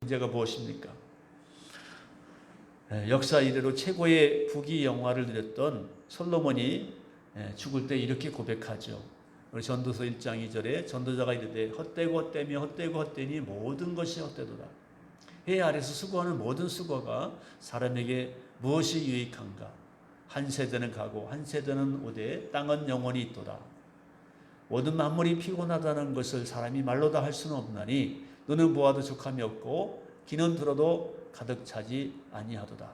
문제가 무엇입니까? 역사 이래로 최고의 부귀 영화를 누렸던 솔로몬이 죽을 때 이렇게 고백하죠. 우리 전도서 1장 2절에 전도자가 이르되 헛되고 헛되며 헛되고 헛되니 모든 것이 헛되도다. 해 아래서 수고하는 모든 수고가 사람에게 무엇이 유익한가? 한 세대는 가고 한 세대는 오되 땅은 영원히 있도다. 모든 만물이 피곤하다는 것을 사람이 말로 다 할 수는 없나니 눈은 보아도 족함이 없고 귀는 들어도 가득 차지 아니하도다.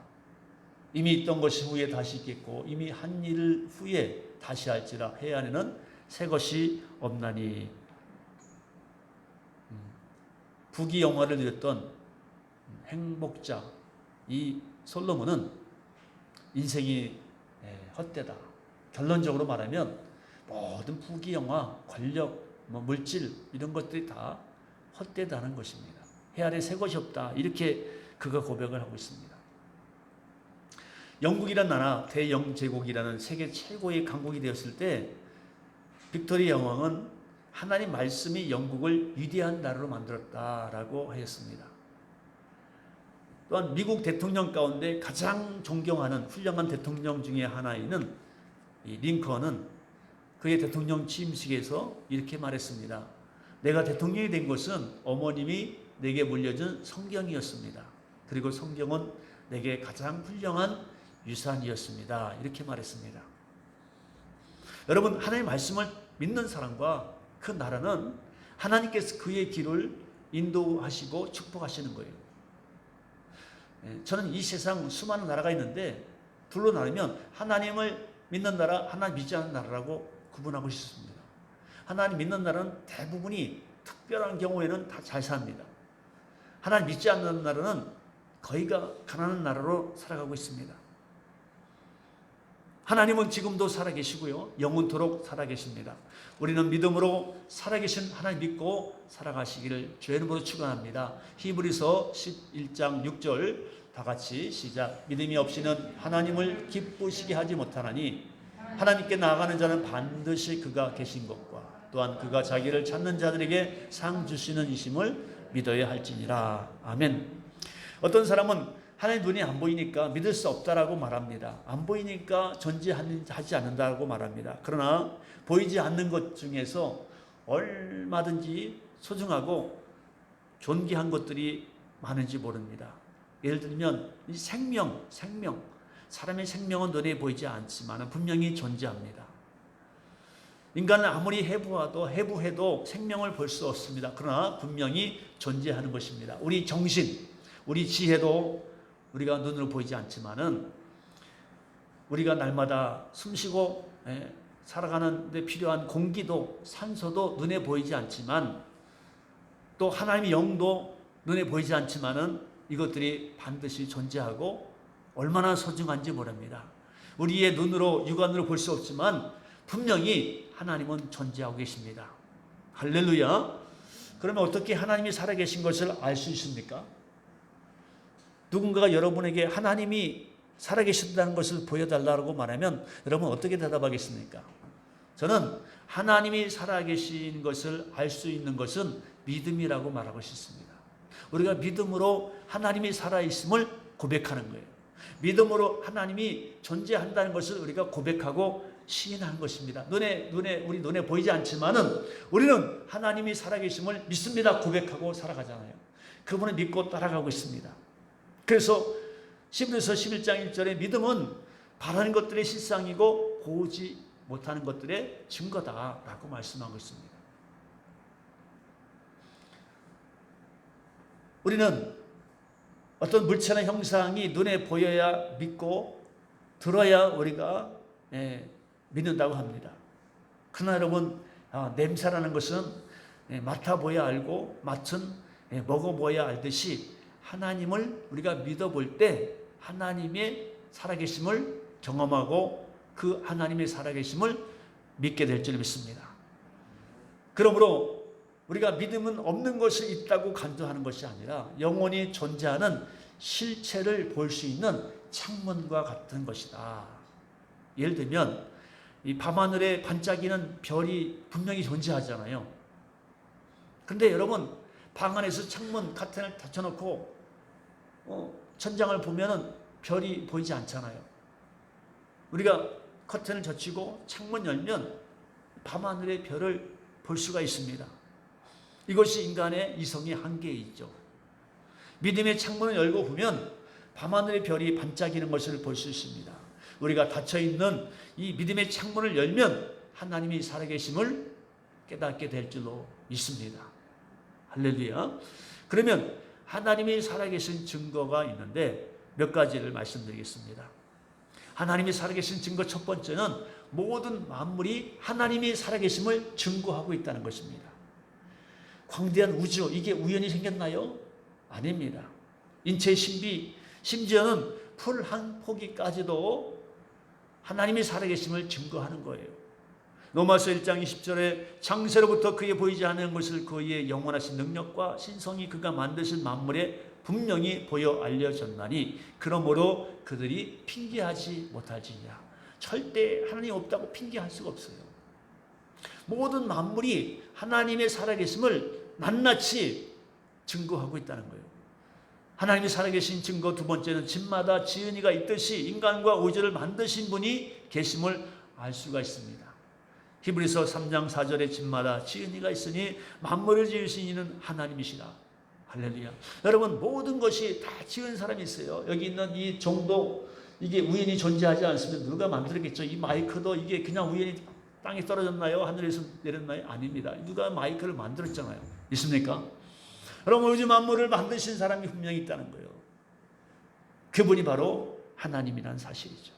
이미 있던 것이 후에 다시 있겠고 이미 한 일 후에 다시 할지라 해 안에는 새 것이 없나니. 부귀 영화를 누렸던 행복자 이 솔로몬은 인생이 헛되다. 결론적으로 말하면 모든 부귀 영화, 권력, 물질 이런 것들이 다 헛되다는 것입니다. 해 아래 새 것이 없다. 이렇게 그가 고백을 하고 있습니다. 영국이란 나라, 대영제국이라는 세계 최고의 강국이 되었을 때 빅토리아 여왕은 하나님 말씀이 영국을 위대한 나라로 만들었다라고 하였습니다. 또한 미국 대통령 가운데 가장 존경하는 훌륭한 대통령 중에 하나인 링컨은 그의 대통령 취임식에서 이렇게 말했습니다. 내가 대통령이 된 것은 어머님이 내게 물려준 성경이었습니다. 그리고 성경은 내게 가장 훌륭한 유산이었습니다. 이렇게 말했습니다. 여러분, 하나님의 말씀을 믿는 사람과 그 나라는 하나님께서 그의 길을 인도하시고 축복하시는 거예요. 저는 이 세상 수많은 나라가 있는데 둘로 나누면 하나님을 믿는 나라, 하나님 믿지 않는 나라라고 구분하고 싶습니다. 하나님 믿는 나라는 대부분이 특별한 경우에는 다 잘 삽니다. 하나님 믿지 않는 나라는 거의가 가난한 나라로 살아가고 있습니다. 하나님은 지금도 살아계시고요. 영원토록 살아계십니다. 우리는 믿음으로 살아계신 하나님 믿고 살아가시기를 주의 이름으로 축원합니다. 히브리서 11장 6절 다 같이 시작. 믿음이 없이는 하나님을 기쁘시게 하지 못하나니 하나님께 나아가는 자는 반드시 그가 계신 것과 또한 그가 자기를 찾는 자들에게 상 주시는 이심을 믿어야 할지니라. 아멘. 어떤 사람은 하나님 눈이 안 보이니까 믿을 수 없다라고 말합니다. 안 보이니까 존재하지 않는다고 말합니다. 그러나 보이지 않는 것 중에서 얼마든지 소중하고 존귀한 것들이 많은지 모릅니다. 예를 들면 이 생명, 사람의 생명은 눈에 보이지 않지만 분명히 존재합니다. 인간은 아무리 해부해도 생명을 볼 수 없습니다. 그러나 분명히 존재하는 것입니다. 우리 정신, 우리 지혜도 우리가 눈으로 보이지 않지만은 우리가 날마다 숨쉬고 살아가는 데 필요한 공기도 산소도 눈에 보이지 않지만 또 하나님의 영도 눈에 보이지 않지만은 이것들이 반드시 존재하고 얼마나 소중한지 모릅니다. 우리의 눈으로 육안으로 볼 수 없지만 분명히 하나님은 존재하고 계십니다. 할렐루야. 그러면 어떻게 하나님이 살아계신 것을 알 수 있습니까? 누군가가 여러분에게 하나님이 살아계신다는 것을 보여달라고 말하면 여러분 어떻게 대답하겠습니까? 저는 하나님이 살아계신 것을 알 수 있는 것은 믿음이라고 말하고 싶습니다. 우리가 믿음으로 하나님이 살아있음을 고백하는 거예요. 믿음으로 하나님이 존재한다는 것을 우리가 고백하고 시인하는 것입니다. 우리 눈에 보이지 않지만은 우리는 하나님이 살아계심을 믿습니다. 고백하고 살아가잖아요. 그분을 믿고 따라가고 있습니다. 그래서 히브리서 11장 1절에 믿음은 바라는 것들의 실상이고 보지 못하는 것들의 증거다라고 말씀하고 있습니다. 우리는 어떤 물체나 형상이 눈에 보여야 믿고 들어야 우리가 믿는다고 합니다. 그러나 여러분, 냄새라는 것은 맡아보야 알고 맛은 먹어보야 알듯이 하나님을 우리가 믿어볼 때 하나님의 살아계심을 경험하고 그 하나님의 살아계심을 믿게 될 줄 믿습니다. 그러므로 우리가 믿음은 없는 것이 있다고 간주하는 것이 아니라 영원히 존재하는 실체를 볼 수 있는 창문과 같은 것이다. 예를 들면 이 밤하늘에 반짝이는 별이 분명히 존재하잖아요. 그런데 여러분, 방 안에서 창문 카튼을 닫혀놓고 천장을 보면은 별이 보이지 않잖아요. 우리가 커튼을 젖히고 창문 열면 밤하늘의 별을 볼 수가 있습니다. 이것이 인간의 이성의 한계에 있죠. 믿음의 창문을 열고 보면 밤하늘의 별이 반짝이는 것을 볼 수 있습니다. 우리가 닫혀있는 이 믿음의 창문을 열면 하나님이 살아계심을 깨닫게 될 줄로 믿습니다. 할렐루야. 그러면 하나님이 살아계신 증거가 있는데 몇 가지를 말씀드리겠습니다. 하나님이 살아계신 증거 첫 번째는 모든 만물이 하나님이 살아계심을 증거하고 있다는 것입니다. 광대한 우주, 이게 우연히 생겼나요? 아닙니다. 인체의 신비, 심지어는 풀 한 포기까지도 하나님이 살아계심을 증거하는 거예요. 로마서 1장 20절에 창세로부터 그에 보이지 않는 것을 그의 영원하신 능력과 신성이 그가 만드신 만물에 분명히 보여 알려졌나니 그러므로 그들이 핑계하지 못할지니라. 절대 하나님 없다고 핑계할 수가 없어요. 모든 만물이 하나님의 살아계심을 낱낱이 증거하고 있다는 거예요. 하나님이 살아계신 증거 두 번째는 집마다 지은이가 있듯이 인간과 우주를 만드신 분이 계심을 알 수가 있습니다. 히브리서 3장 4절에 집마다 지은이가 있으니 만물을 지으신 이는 하나님이시라. 할렐루야. 여러분, 모든 것이 다 지은 사람이 있어요. 여기 있는 이 종도 이게 우연히 존재하지 않습니다. 누가 만들었겠죠. 이 마이크도 이게 그냥 우연히 땅에 떨어졌나요? 하늘에서 내렸나요? 아닙니다. 누가 마이크를 만들었잖아요. 있습니까? 여러분, 우주 만물을 만드신 사람이 분명히 있다는 거예요. 그분이 바로 하나님이라는 사실이죠.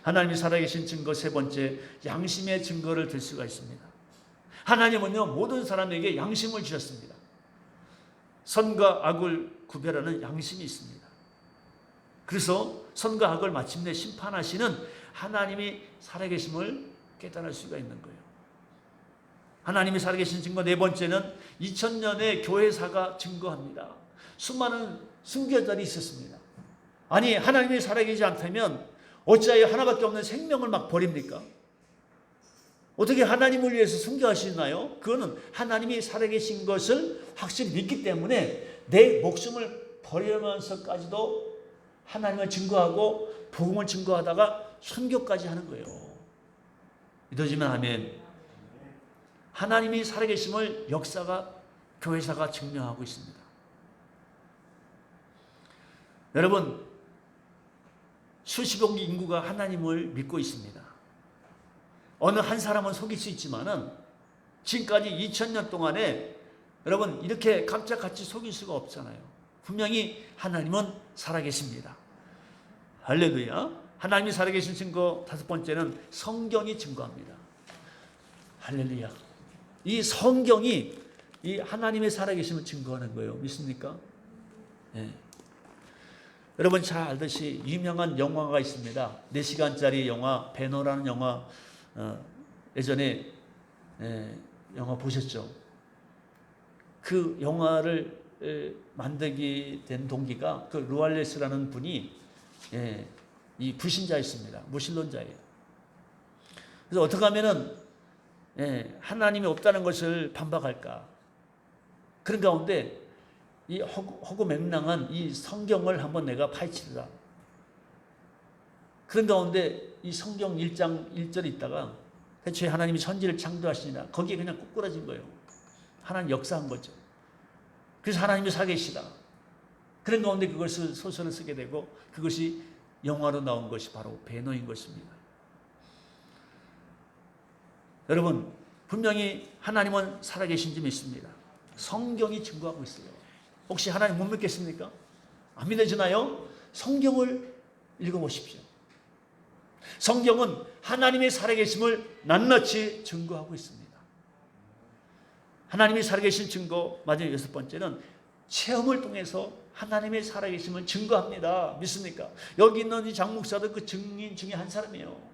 하나님이 살아계신 증거 세 번째, 양심의 증거를 들 수가 있습니다. 하나님은요, 모든 사람에게 양심을 주셨습니다. 선과 악을 구별하는 양심이 있습니다. 그래서 선과 악을 마침내 심판하시는 하나님이 살아계심을 깨달을 수가 있는 거예요. 하나님이 살아계신 증거 네 번째는 2000년의 교회사가 증거합니다. 수많은 순교자들이 있었습니다. 아니, 하나님이 살아계시지 않다면 어찌하여 하나밖에 없는 생명을 막 버립니까? 어떻게 하나님을 위해서 순교하시나요? 그거는 하나님이 살아계신 것을 확실히 믿기 때문에 내 목숨을 버리면서까지도 하나님을 증거하고 복음을 증거하다가 순교까지 하는 거예요. 믿어지면 아멘. 하나님이 살아계심을 역사가, 교회사가 증명하고 있습니다. 여러분, 수십억 인구가 하나님을 믿고 있습니다. 어느 한 사람은 속일 수 있지만은 지금까지 2000년 동안에 여러분 이렇게 깜짝같이 속일 수가 없잖아요. 분명히 하나님은 살아계십니다. 할렐루야. 하나님이 살아계신 증거 다섯 번째는 성경이 증거합니다. 할렐루야. 이 성경이 이 하나님의 살아계심을 증거하는 거예요. 믿습니까? 네. 여러분 잘 알듯이 유명한 영화가 있습니다. 4시간짜리 영화, 배너라는 영화, 예전에 영화 보셨죠? 그 영화를 만들게 된 동기가 그 루알레스라는 분이 이 불신자였습니다. 무신론자예요. 그래서 어떻게 하면은 하나님이 없다는 것을 반박할까? 그런 가운데 이 허구맹랑한 이 성경을 한번 내가 파헤치라. 그런 가운데 이 성경 1장 1절 있다가 대체 하나님이 천지를 창조하시니라. 거기에 그냥 꼬꾸라진 거예요. 하나님 역사한 거죠. 그래서 하나님이 살아계시다. 그런 가운데 그것을 소설을 쓰게 되고 그것이 영화로 나온 것이 바로 배너인 것입니다. 여러분, 분명히 하나님은 살아계신 줄 믿습니다. 성경이 증거하고 있어요. 혹시 하나님 못 믿겠습니까? 안 믿어지나요? 성경을 읽어보십시오. 성경은 하나님의 살아계심을 낱낱이 증거하고 있습니다. 하나님이 살아계신 증거, 마지막 여섯 번째는 체험을 통해서 하나님의 살아계심을 증거합니다. 믿습니까? 여기 있는 이 장목사도 그 증인 중에 한 사람이에요.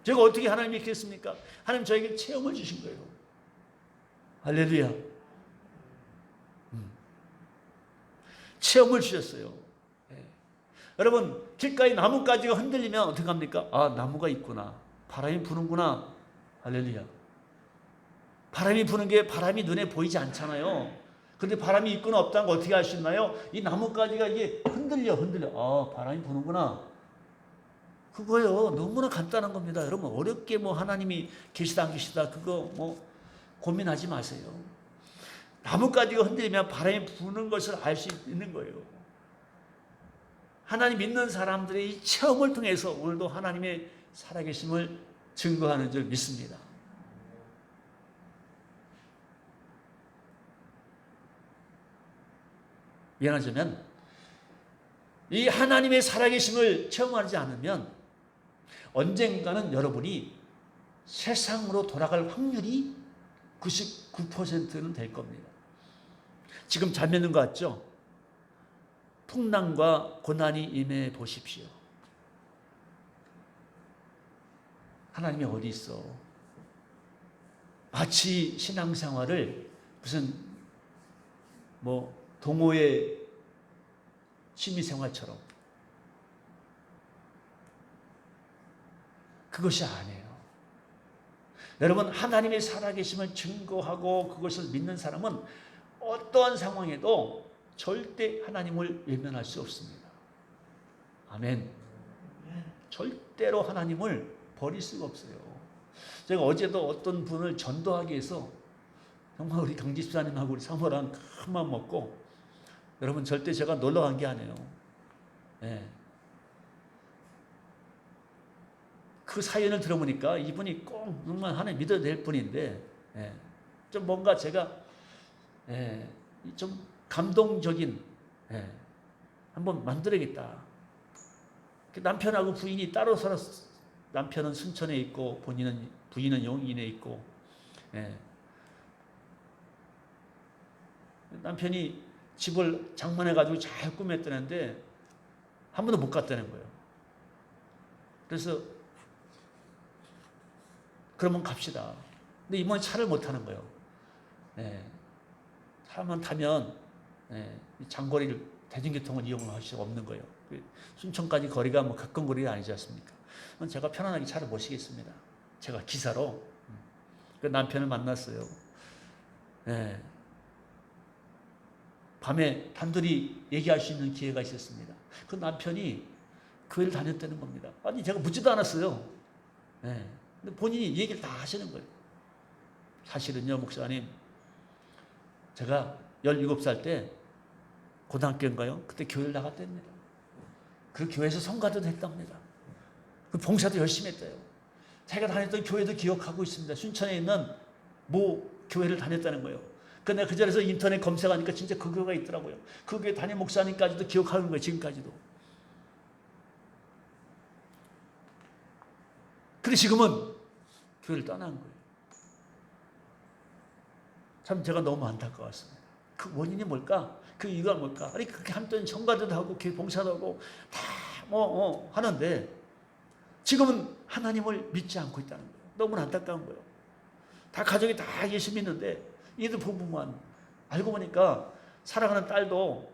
제가 어떻게 하나님 믿겠습니까? 하나님 저에게 체험을 주신 거예요. 할렐루야. 체험을 주셨어요. 여러분, 길가에 나뭇가지가 흔들리면 어떻게 합니까? 아, 나무가 있구나. 바람이 부는구나. 할렐루야. 바람이 부는 게 바람이 눈에 보이지 않잖아요. 그런데 바람이 있거나 없다는 걸 어떻게 알 수 있나요? 이 나뭇가지가 이게 흔들려. 바람이 부는구나. 그거요. 너무나 간단한 겁니다. 여러분 어렵게 뭐 하나님이 계시다 안 계시다 그거 뭐 고민하지 마세요. 나뭇가지가 흔들리면 바람이 부는 것을 알 수 있는 거예요. 하나님 믿는 사람들의 이 체험을 통해서 오늘도 하나님의 살아계심을 증거하는 줄 믿습니다. 미안하지만 이 하나님의 살아계심을 체험하지 않으면 언젠가는 여러분이 세상으로 돌아갈 확률이 99%는 될 겁니다. 지금 잘 믿는 것 같죠? 풍랑과 고난이 임해 보십시오. 하나님이 어디 있어? 마치 신앙생활을 무슨 뭐 동호회 취미생활처럼 그것이 아니에요. 여러분 하나님의 살아계심을 증거하고 그것을 믿는 사람은 어떠한 상황에도 절대 하나님을 외면할 수 없습니다. 아멘. 절대로 하나님을 버릴 수가 없어요. 제가 어제도 어떤 분을 전도하기 위해서 정말 우리 강집사님하고 우리 사모랑 큰 마음 먹고, 여러분 절대 제가 놀러 간 게 아니에요. 네. 그 사연을 들어보니까 이분이 꼭 정말 하나님 믿어야 될 분인데, 좀 뭔가 제가 좀 감동적인 한번 만들어야겠다. 남편하고 부인이 따로 살았. 남편은 순천에 있고 부인은 용인에 있고, 남편이 집을 장만해가지고 잘 꾸몄다는데 한 번도 못 갔다는 거예요. 그래서 그러면 갑시다. 근데 이번에 차를 못 타는 거예요. 차만 타면 장거리를 대중교통을 이용할 수 없는 거예요. 순천까지 거리가 뭐 가까운 거리가 아니지 않습니까? 제가 편안하게 차를 모시겠습니다. 제가 기사로. 그 남편을 만났어요. 밤에 단둘이 얘기할 수 있는 기회가 있었습니다. 그 남편이 교회를 다녔다는 겁니다. 아니 제가 묻지도 않았어요. 근데 본인이 얘기를 다 하시는 거예요. 사실은요 목사님, 제가 17살 때 고등학교인가요? 그때 교회를 나갔답니다. 그 교회에서 성가도 했답니다. 그 봉사도 열심히 했대요. 자기가 다녔던 교회도 기억하고 있습니다. 순천에 있는 모 교회를 다녔다는 거예요. 근데 그 자리에서 인터넷 검색하니까 진짜 그 교회가 있더라고요. 그 교회 담임 목사님까지도 기억하는 거예요. 지금까지도. 근데 지금은 교회를 떠난 거예요. 참 제가 너무 안타까웠습니다. 그 원인이 뭘까? 그 이유가 뭘까? 아니 그렇게 한편 성가도 하고 교회 봉사도 하고 다 하는데 지금은 하나님을 믿지 않고 있다는 거예요. 너무 안타까운 거예요. 다 가족이 다 예수 믿는데 이들 부부만 알고 보니까 사랑하는 딸도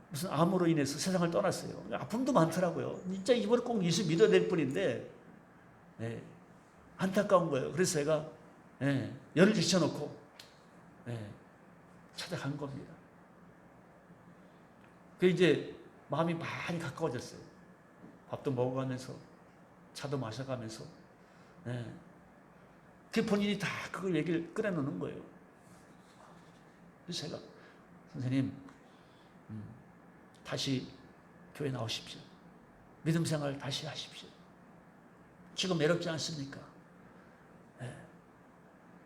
무슨 암으로 인해서 세상을 떠났어요. 아픔도 많더라고요. 진짜 이번에 꼭 예수 믿어야 될 뿐인데 안타까운 거예요. 그래서 제가 열을 제쳐놓고 찾아간 겁니다. 그 이제 마음이 많이 가까워졌어요. 밥도 먹어가면서 차도 마셔가면서 그 본인이 다 그걸 얘기를 꺼내놓는 거예요. 그래서 제가 선생님 다시 교회 나오십시오. 믿음 생활 다시 하십시오. 지금 외롭지 않습니까?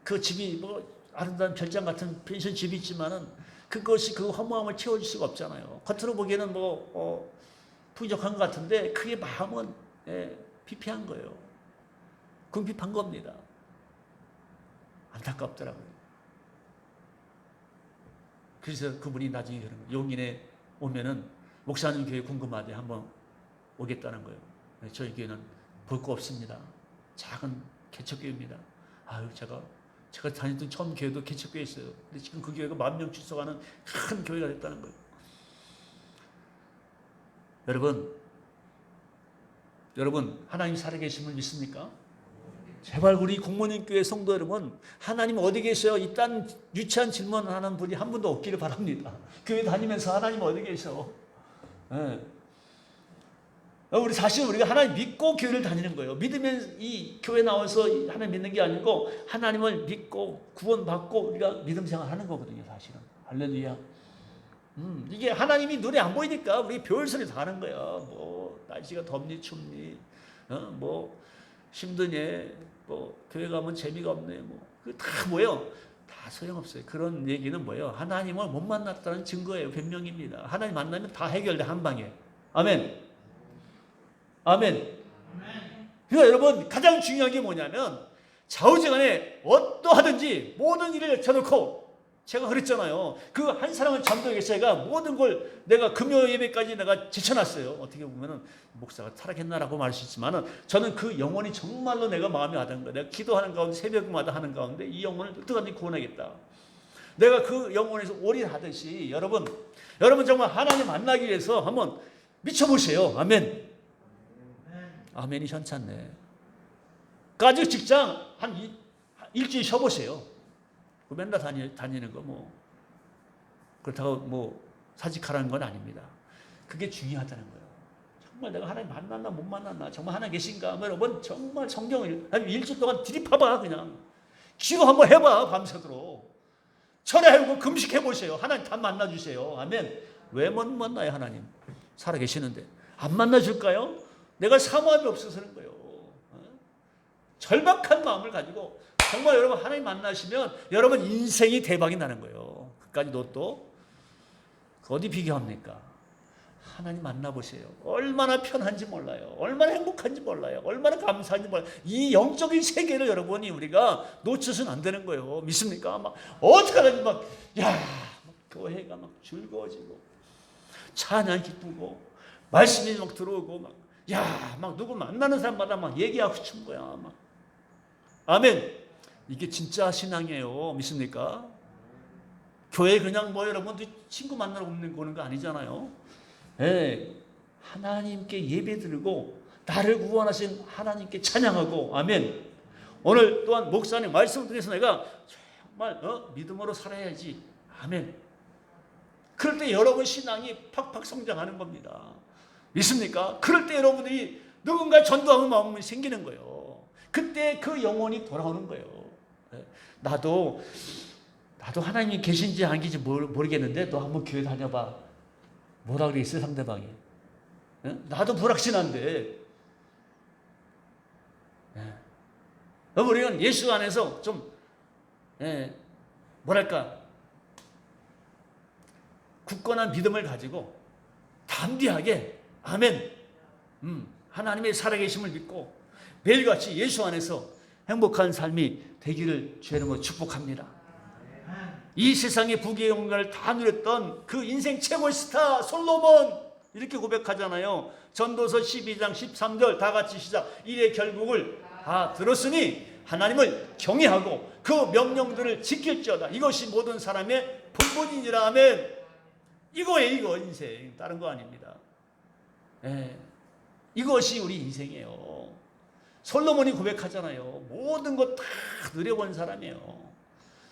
그 집이 뭐 아름다운 별장 같은 펜션 집이 있지만은 그것이 그 허무함을 채워줄 수가 없잖아요. 겉으로 보기에는 뭐 부족한 것 같은데 그게 마음은 피폐한 거예요. 궁핍한 겁니다. 안타깝더라고요. 그래서 그분이 나중에 그런 거예요. 용인에 오면은 목사님 교회 궁금하대 한번 오겠다는 거예요. 저희 교회는 볼 거 없습니다. 작은 개척교회입니다. 아유 제가 다녔던 처음 교회도 개척교회였어요. 근데 지금 그 교회가 10,000명 출석하는 큰 교회가 됐다는 거예요. 여러분 하나님 살아계심을 믿습니까? 제발 우리 공모님 교회 성도 여러분, 하나님 어디 계셔요? 이딴 유치한 질문하는 분이 한 분도 없기를 바랍니다. 교회 다니면서 하나님 어디 계셔? 네. 우리 사실 우리가 하나님 믿고 교회를 다니는 거예요. 믿으면 이 교회 나와서 하나님 믿는 게 아니고 하나님을 믿고 구원받고 우리가 믿음 생활하는 거거든요. 사실은. 할렐루야. 이게 하나님이 눈에 안 보이니까 우리 별소리 다 하는 거야. 뭐 날씨가 덥니 춥니, 뭐 힘드니, 뭐 교회 가면 재미가 없네, 뭐 그 다 뭐예요? 다 소용없어요. 그런 얘기는 뭐예요? 하나님을 못 만났다는 증거예요. 변명입니다. 하나님 만나면 다 해결돼 한 방에. 아멘. 아멘. 그러니까 여러분 가장 중요한 게 뭐냐면 좌우지간에 어떠하든지 모든 일을 쳐놓고, 제가 그랬잖아요. 그 한 사람을 전도하기 위해서 제가 모든 걸 내가 금요 예배까지 내가 제쳐놨어요. 어떻게 보면은 목사가 타락했나라고 말할 수 있지만은 저는 그 영혼이 정말로 내가 마음에 와닿은 거예요. 내가 기도하는 가운데 새벽마다 하는 가운데 이 영혼을 어떻게든지 구원하겠다. 내가 그 영혼에서 올인하듯이 여러분 정말 하나님 만나기 위해서 한번 미쳐보세요. 아멘. 아멘이 현찮네. 가족 직장 한 일주일 쉬어보세요. 맨날 다니는 거 뭐 그렇다고 뭐 사직하라는 건 아닙니다. 그게 중요하다는 거예요. 정말 내가 하나님 만났나 못 만났나, 정말 하나 계신가, 여러분 정말 성경을 일주일 동안 들이파봐. 그냥 기도 한번 해봐. 밤새도록 철회하고 금식해보세요. 하나님 다 만나주세요. 아멘. 왜 못 만나요? 하나님 살아계시는데 안 만나줄까요? 내가 사모함이 없어서 그런 거예요. 절박한 마음을 가지고 정말 여러분 하나님 만나시면 여러분 인생이 대박이 나는 거예요. 그까지도 또 어디 비교합니까? 하나님 만나보세요. 얼마나 편한지 몰라요. 얼마나 행복한지 몰라요. 얼마나 감사한지 몰라요. 이 영적인 세계를 여러분이 우리가 놓쳐서는 안 되는 거예요. 믿습니까? 막 어떻게 하든지 막 교회가 막 즐거워지고 찬양 기쁘고 말씀이 막 들어오고 막 누구 만나는 사람마다 막 얘기하고 싶은 거야. 막 아멘. 이게 진짜 신앙이에요. 믿습니까? 교회 그냥 뭐 여러분들 친구 만나러 오는 거 아니잖아요. 네. 하나님께 예배드리고 나를 구원하신 하나님께 찬양하고, 아멘. 오늘 또한 목사님 말씀을 통해서 내가 정말 믿음으로 살아야지. 아멘. 그럴 때 여러분 신앙이 팍팍 성장하는 겁니다. 믿습니까? 그럴 때 여러분들이 누군가 전도하는 마음이 생기는 거예요. 그때 그 영혼이 돌아오는 거예요. 나도 하나님이 계신지 안 계신지 모르겠는데 너 한번 교회 다녀봐. 뭐라 그랬어요 상대방이? 나도 불확신한데. 우리는 예수 안에서 좀 뭐랄까 굳건한 믿음을 가지고 담대하게 아멘. 하나님의 살아계심을 믿고 매일같이 예수 안에서 행복한 삶이 되기를 주의 이름으로 축복합니다. 이 세상의 부귀의 영광을 다 누렸던 그 인생 최고의 스타 솔로몬 이렇게 고백하잖아요. 전도서 12장 13절 다 같이 시작. 이의 결국을 다 들었으니 하나님을 경외하고 그 명령들을 지킬지어다. 이것이 모든 사람의 본분이니라. 아멘. 이거예요. 인생. 다른 거 아닙니다. 이것이 우리 인생이에요. 솔로몬이 고백하잖아요. 모든 것 다 누려본 사람이에요.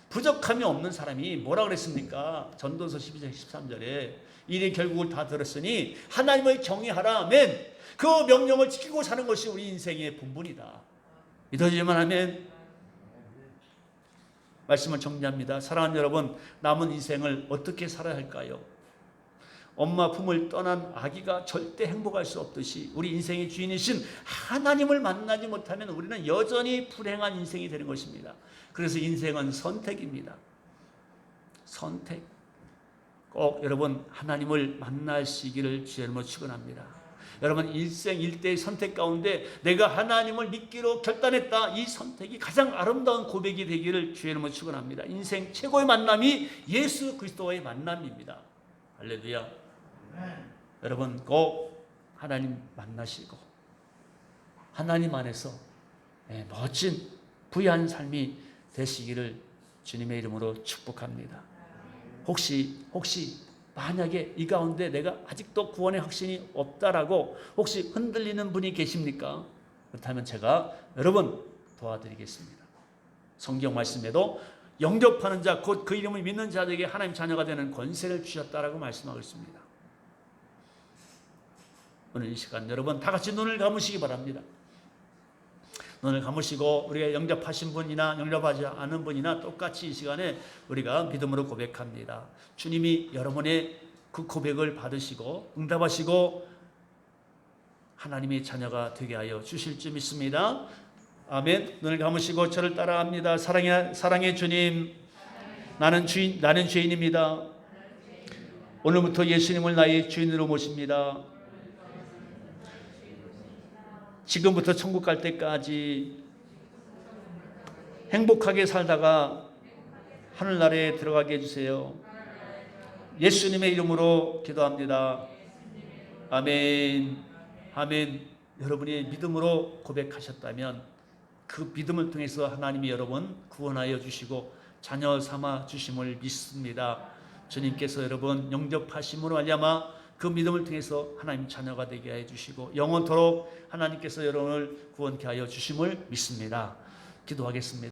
부족함이 없는 사람이 뭐라 그랬습니까? 전도서 12장 13절에 이의 결국을 다 들었으니 하나님을 경외하라. 아멘. 그 명령을 지키고 사는 것이 우리 인생의 본분이다. 믿어지만 하면 말씀을 정리합니다. 사랑하는 여러분, 남은 인생을 어떻게 살아야 할까요? 엄마 품을 떠난 아기가 절대 행복할 수 없듯이 우리 인생의 주인이신 하나님을 만나지 못하면 우리는 여전히 불행한 인생이 되는 것입니다. 그래서 인생은 선택입니다. 선택. 꼭 여러분 하나님을 만나시기를 주의 이름으로 축원합니다. 여러분 일생 일대의 선택 가운데 내가 하나님을 믿기로 결단했다. 이 선택이 가장 아름다운 고백이 되기를 주의 이름으로 축원합니다. 인생 최고의 만남이 예수 그리스도와의 만남입니다. 할렐루야. 여러분 꼭 하나님 만나시고 하나님 안에서 멋진 부유한 삶이 되시기를 주님의 이름으로 축복합니다. 혹시 만약에 이 가운데 내가 아직도 구원의 확신이 없다라고 혹시 흔들리는 분이 계십니까? 그렇다면 제가 여러분 도와드리겠습니다. 성경 말씀에도 영접하는 자 곧 그 이름을 믿는 자들에게 하나님 자녀가 되는 권세를 주셨다라고 말씀하고 있습니다. 오늘 이 시간 여러분 다 같이 눈을 감으시기 바랍니다. 눈을 감으시고 우리가 영접하신 분이나 영접하지 않은 분이나 똑같이 이 시간에 우리가 믿음으로 고백합니다. 주님이 여러분의 그 고백을 받으시고 응답하시고 하나님의 자녀가 되게 하여 주실 줄 믿습니다. 아멘. 눈을 감으시고 저를 따라합니다. 사랑의 주님, 나는 죄인입니다. 오늘부터 예수님을 나의 주인으로 모십니다. 지금부터 천국 갈 때까지 행복하게 살다가 하늘나라에 들어가게 해주세요. 예수님의 이름으로 기도합니다. 아멘. 아멘. 여러분이 믿음으로 고백하셨다면 그 믿음을 통해서 하나님이 여러분 구원하여 주시고 자녀 삼아 주심을 믿습니다. 주님께서 여러분 영접하심으로 말미암아 그 믿음을 통해서 하나님 자녀가 되게 해 주시고 영원토록 하나님께서 여러분을 구원케 하여 주심을 믿습니다. 기도하겠습니다.